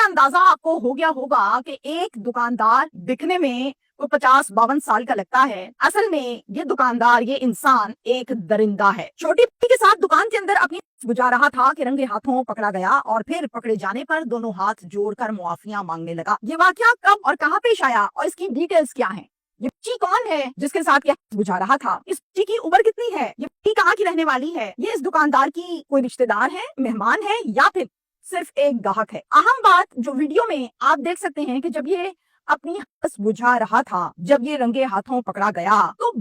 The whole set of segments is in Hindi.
अंदाजा आपको हो गया होगा कि एक दुकानदार दिखने में वो 50-52 साल का लगता है, असल में ये दुकानदार, ये इंसान एक दरिंदा है। छोटी बच्ची के साथ दुकान के अंदर अपनी बुझा रहा था कि रंगे हाथों पकड़ा गया और फिर पकड़े जाने पर दोनों हाथ जोड़कर मुआफिया मांगने लगा। ये वाकया कब और कहां पेश आया और इसकी डिटेल्स क्या हैं? ये बच्ची कौन है जिसके साथ यह बुझा रहा था? इस बच्ची की उम्र कितनी है? ये बच्ची कहाँ की रहने वाली है? ये इस दुकानदार की कोई रिश्तेदार है, मेहमान है या फिर सिर्फ एक ग्राहक है? अहम बात जो वीडियो में आप देख सकते हैं कि जब ये अपनी हंस बुझा रहा था, जब ये रंगे हाथों पकड़ा गया तो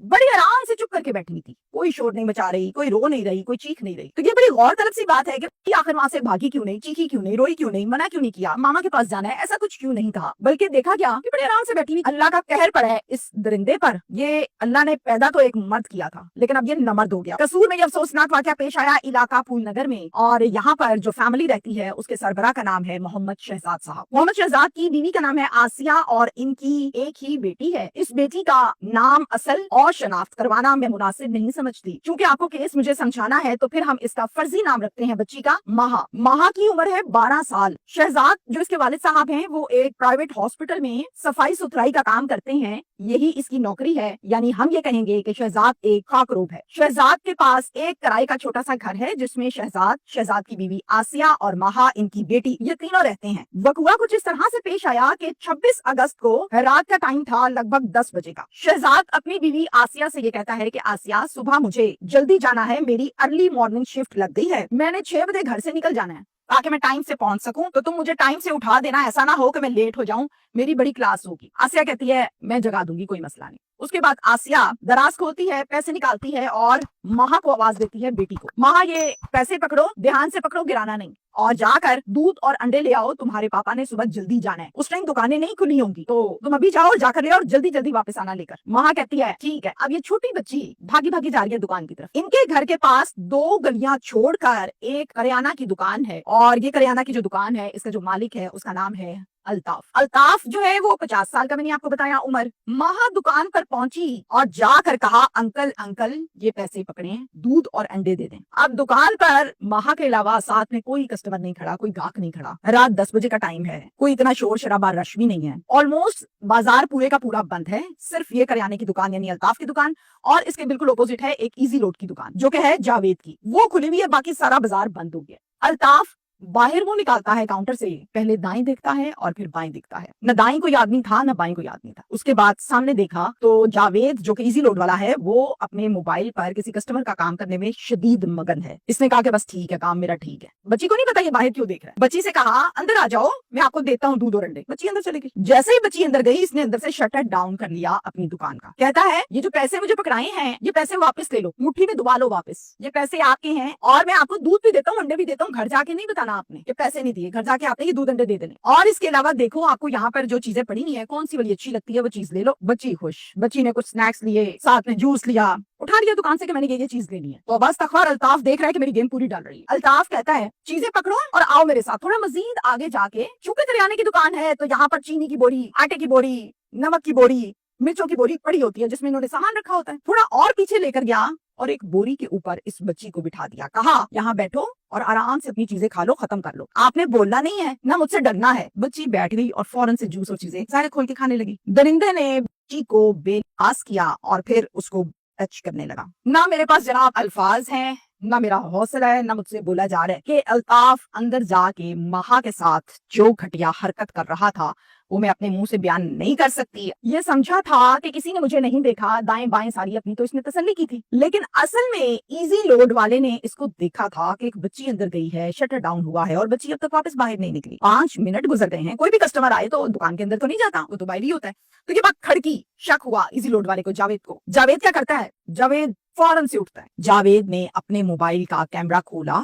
बड़ी आराम से चुप करके बैठी थी, कोई शोर नहीं मचा रही, कोई रो नहीं रही, कोई चीख नहीं रही। तो ये बड़ी गौरतलब सी बात है कि आखिर वहां से भागी क्यों नहीं, चीखी क्यों नहीं, रोई क्यों नहीं, मना क्यों नहीं किया, मामा के पास जाना है, ऐसा कुछ क्यों नहीं कहा, बल्कि देखा क्या कि बड़ी आराम से बैठी हुई। अल्लाह का कहर पड़ा है इस दरिंदे पर। ये अल्लाह ने पैदा तो एक मर्द किया था, लेकिन अब ये नमर्द हो गया। कसूर में ये अफसोसनाक वाकया पेश आया इलाका फूल नगर में, और यहाँ पर जो फैमिली रहती है उसके सरबराह का नाम है मोहम्मद शहजाद साहब। मोहम्मद शहजाद की बीवी का नाम है आसिया और इनकी एक ही बेटी है। इस बेटी का नाम असल और शनाख्त करवाना मैं मुनासिब नहीं समझती, क्योंकि आपको केस मुझे समझाना है तो फिर हम इसका फर्जी नाम रखते हैं बच्ची का माहा। माहा की उम्र है 12 साल। शहजाद जो इसके वालिद साहब हैं वो एक प्राइवेट हॉस्पिटल में सफाई सुथराई का काम करते हैं, यही इसकी नौकरी है। यानी हम ये कहेंगे कि शहजाद एक खाकरोब है। शहजाद के पास एक किराए का छोटा सा घर है जिसमें शहजाद, शहजाद की बीवी आसिया और माहा इनकी बेटी, ये तीनों रहते हैं। वकुआ कुछ इस तरह से पेश आया कि 26 अगस्त को रात का टाइम था, लगभग 10 बजे का। शहजाद अपनी बीवी आसिया से ये कहता है कि आसिया, सुबह मुझे जल्दी जाना है, मेरी अर्ली मॉर्निंग शिफ्ट लग गई है, मैंने 6 बजे घर से निकल जाना है ताकि मैं टाइम से पहुंच सकूं, तो तुम मुझे टाइम से उठा देना, ऐसा ना हो कि मैं लेट हो जाऊं, मेरी बड़ी क्लास होगी। आसिया कहती है मैं जगा दूंगी, कोई मसला नहीं। उसके बाद आसिया दराज खोलती है, पैसे निकालती है और माहा को आवाज देती है बेटी को, माहा ये पैसे पकड़ो, ध्यान से पकड़ो, गिराना नहीं, और जाकर दूध और अंडे ले आओ, तुम्हारे पापा ने सुबह जल्दी जाना है, उस टाइम दुकानें नहीं खुली होंगी, तो तुम अभी जाओ, जाकर ले और जल्दी जल्दी वापस आना लेकर। माहा कहती है ठीक है। अब ये छोटी बच्ची भागी भागी जा रही है दुकान की तरफ। इनके घर के पास 2 गलियां छोड़कर एक करियाना की दुकान है, और ये करियाना की जो दुकान है इसका जो मालिक है उसका नाम है अल्ताफ। अल्ताफ जो है वो 50 साल का, मैंने आपको बताया उम्र। माहा दुकान पर पहुंची और जाकर कहा अंकल अंकल ये पैसे पकड़े, दूध और अंडे दे दें। अब दुकान पर माहा के अलावा साथ में कोई कस्टमर नहीं खड़ा, कोई ग्राहक नहीं खड़ा। रात 10 बजे का टाइम है, कोई इतना शोर शराबा रश भी नहीं है, ऑलमोस्ट बाजार पूरे का पूरा बंद है। सिर्फ ये करियाने की दुकान यानी अल्ताफ की दुकान और इसके बिल्कुल अपोजिट है एक इजी लोड की दुकान जो कि है जावेद की, वो खुली हुई है, बाकी सारा बाजार बंद हो गया। अल्ताफ बाहर वो निकालता है काउंटर से, पहले दाएं देखता है और फिर बाएं देखता है। न दाएं कोई आदमी था न बाएं कोई आदमी था। उसके बाद सामने देखा तो जावेद जो कि इजी लोड वाला है वो अपने मोबाइल पर किसी कस्टमर का काम करने में शदीद मगन है। इसने कहा कि बस ठीक है, काम मेरा ठीक है। बच्ची को नहीं पता ये बाहर क्यों देख रहा है। बच्ची से कहा अंदर आ जाओ, मैं आपको देता हूँ दूध और अंडे। बच्ची अंदर चली गई। जैसे ही बच्ची अंदर गई, इसने अंदर से शटर डाउन कर लिया अपनी दुकान का। कहता है ये जो पैसे मुझे पकड़ाए हैं ये पैसे वापस ले लो, मुट्ठी में दुबा लो वापस, ये पैसे आपके हैं और मैं आपको दूध भी देता हूँ, अंडे भी देता हूँ। घर जाके नहीं बताना आपने कि पैसे नहीं दिए, घर जाके आपने ये दूध अंडे दे देने। और इसके अलावा देखो आपको यहाँ पर जो चीजें पड़ी नहीं है, कौन सी वाली अच्छी लगती है वो चीज ले लो। बच्ची खुश। बच्ची ने कुछ स्नैक्स लिए, साथ में जूस लिया, उठा लिया दुकान से कि मैंने ये चीज लेनी है। तो बस तखवर अल्ताफ देख रहा है कि मेरी गेम पूरी डाल रही है। अल्ताफ कहता है चीजें पकड़ो और आओ मेरे साथ। थोड़ा मजीद आगे जाके, चूंकि करियाने की दुकान है तो यहाँ पर चीनी की बोरी, आटे की बोरी, नमक की बोरी, मिर्चों की बोरी पड़ी होती है जिसमें इन्होंने सामान रखा होता है। थोड़ा और पीछे लेकर गया और एक बोरी के ऊपर इस बच्ची को बिठा दिया। कहा यहाँ बैठो और आराम से अपनी चीजें खा लो, खत्म कर लो, आपने बोलना नहीं है ना मुझसे डरना है। बच्ची बैठ गई और फौरन से जूस और चीजें सारे खोल के खाने लगी। दरिंदे ने बच्ची को बेआस किया और फिर उसको टच करने लगा। ना मेरे पास जनाब अल्फाज हैं, ना मेरा हौसला है, ना मुझसे बोला जा रहा है कि अल्ताफ अंदर जाके माहा के साथ जो घटिया हरकत कर रहा था वो मैं अपने मुंह से बयान नहीं कर सकती। ये समझा था कि किसी ने मुझे नहीं देखा, दाएं बाएं सारी अपनी तो इसने तसल्ली की थी, लेकिन असल में इजी लोड वाले ने इसको देखा था कि एक बच्ची अंदर गई है, शटर डाउन हुआ है और बच्ची अब तक वापस बाहर नहीं निकली। 5 मिनट गुजर गए हैं, कोई भी कस्टमर आए तो दुकान के अंदर तो नहीं जाता, वो तो बाहर ही होता है। तो ये बात खड़की, शक हुआ इजी लोड वाले को, जावेद को। जावेद क्या करता है, जावेद फौरन से उठता है। जावेद ने अपने मोबाइल का कैमरा खोला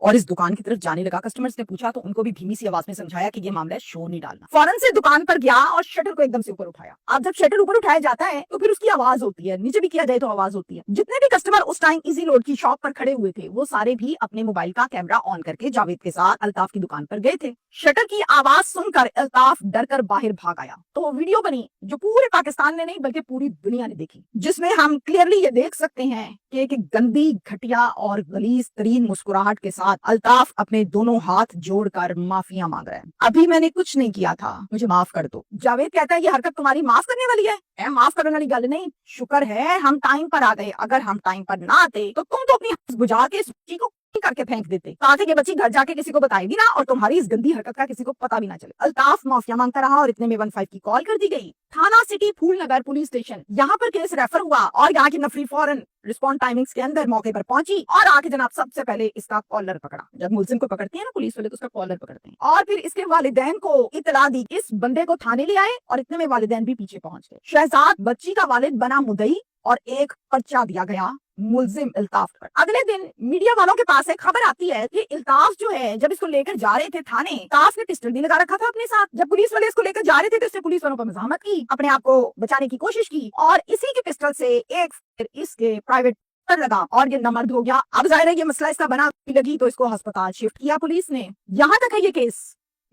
और इस दुकान की तरफ जाने लगा। कस्टमर्स ने पूछा तो उनको भी धीमी सी आवाज में समझाया कि ये मामला है, शोर नहीं डालना। फौरन से दुकान पर गया और शटर को एकदम से ऊपर उठाया। अब जब शटर ऊपर उठाया जाता है तो फिर उसकी आवाज होती है, नीचे भी किया जाए तो आवाज होती है। जितने भी कस्टमर उस टाइम इजी लोड की शॉप पर खड़े हुए थे वो सारे भी अपने मोबाइल का कैमरा ऑन करके जावेद के साथ अल्ताफ की दुकान पर गए थे। शटर की आवाज सुनकर अल्ताफ डरकर बाहर भाग आया। तो वीडियो बनी जो पूरे पाकिस्तान ने नहीं बल्कि पूरी दुनिया ने देखी, जिसमें हम क्लियरली ये देख सकते हैं कि एक गंदी, घटिया और गलीज तरीन मुस्कुराहट के साथ बाद अल्ताफ अपने दोनों हाथ जोड़कर माफिया मांग रहा है। अभी मैंने कुछ नहीं किया था, मुझे माफ कर दो। जावेद कहता है ये हरकत तुम्हारी माफ करने वाली है, माफ करने वाली गल नहीं। शुक्र है हम टाइम पर आ गए, अगर हम टाइम पर ना आते तो तुम तो अपनी हंस बुझा के इस बच्ची को करके फेंक देते, ताकि ये बच्ची घर जाके किसी को बताएगी ना और तुम्हारी इस गंदी हरकत का किसी को पता भी ना चले। अल्ताफ माफिया मांगता रहा और इतने में 15 की कॉल कर दी गई। थाना सिटी फूलनगर पुलिस स्टेशन, यहाँ पर केस रेफर हुआ और यहाँ की नफरी फौरन रिस्पॉन्ड टाइमिंग्स के अंदर मौके पर पहुंची और आके जनाब सबसे पहले इसका कॉलर पकड़ा। जब मुलजिम को पकड़ती है ना पुलिस वाले तो उसका कॉलर पकड़ते हैं और फिर इसके वालिदैन को इतला दी। इस बंदे को थाने ले आए और इतने में वालिदैन भी पीछे पहुंच गए। शहजाद बच्ची का वालिद बना मुद्दई और एक पर्चा दिया गया मुलजिम इल्ताफ पर। अगले दिन मीडिया वालों के पास एक खबर आती है कि इल्ताफ जो है जब इसको लेकर जा रहे थे थाने, इल्ताफ ने पिस्टल भी लगा रखा था अपने साथ। जब पुलिस वाले इसको लेकर जा रहे थे तो इसने पुलिस वालों पर मज़ाहमत की, अपने आप को बचाने की कोशिश की और इसी के पिस्टल से एक इसके प्राइवेट लगा और ये नमर्द हो गया। अब जाहिर है ये मसला इसका बना लगी तो इसको अस्पताल शिफ्ट किया पुलिस ने। यहाँ तक है ये केस।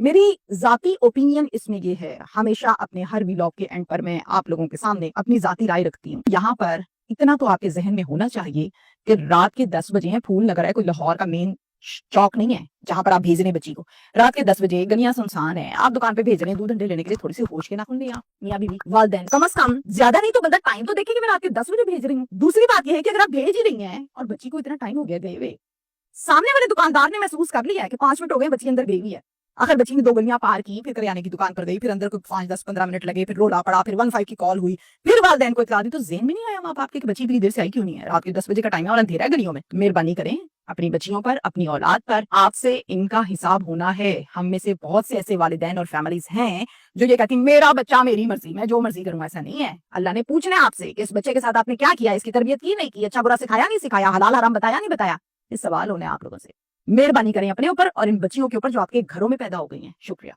मेरी जाती ओपिनियन इसमें ये है, हमेशा अपने हर व्लॉग के एंड पर मैं आप लोगों के सामने अपनी जाती राय रखती हूँ। यहाँ पर इतना तो आपके जहन में होना चाहिए कि रात के 10 बजे हैं, फूल नगर है, कोई लाहौर का मेन चौक नहीं है जहां पर आप भेज रहे हैं बच्ची को। रात के 10 बजे गलियां सुनसान है, आप दुकान पे भेज रहे हैं दूध अंडे लेने के लिए, थोड़ी सी होश के नाखून लिया मियां बीवी। वालिदैन कम से कम ज्यादा नहीं तो बंदा टाइम तो देखे कि मैं रात के 10 बजे भेज रही हूँ। दूसरी बात यह है कि अगर आप भेज ही रही हैं और बच्ची को इतना टाइम हो गया गए हुए, सामने वाले दुकानदार ने महसूस कर लिया है कि 5 मिनट हो गए बच्ची अंदर गई हुई है। आखिर बच्ची ने 2 गलियां पार की, फिर करियाने की दुकान पर गई, फिर अंदर को 5, 10, 15 मिनट लगे, फिर रोला पड़ा, फिर 15 की कॉल हुई, फिर वालिदैन को इतला दी तो ज़हन में नहीं आया माँ बाप के कि बच्ची इतनी देर से आई क्यों नहीं है। रात के 10 बजे का टाइम है और अंधेरा है गलियों में। मेहरबानी करें अपनी बच्चियों पर, अपनी औलाद पर आपसे इनका हिसाब होना है। हम में से बहुत से ऐसे वालिदैन और फैमिलीज हैं जो ये कहती मेरा बच्चा मेरी मर्जी, मैं जो मर्जी करूँ। ऐसा नहीं है। अल्लाह ने पूछना है आपसे कि इस बच्चे के साथ आपने क्या किया, इसकी तरबियत की नहीं की, अच्छा बुरा सिखाया नहीं सिखाया, हलाल हराम बताया नहीं बताया। ये सवाल होने आप लोगों से। मेहरबानी करें अपने ऊपर और इन बच्चियों के ऊपर जो आपके घरों में पैदा हो गई हैं। शुक्रिया।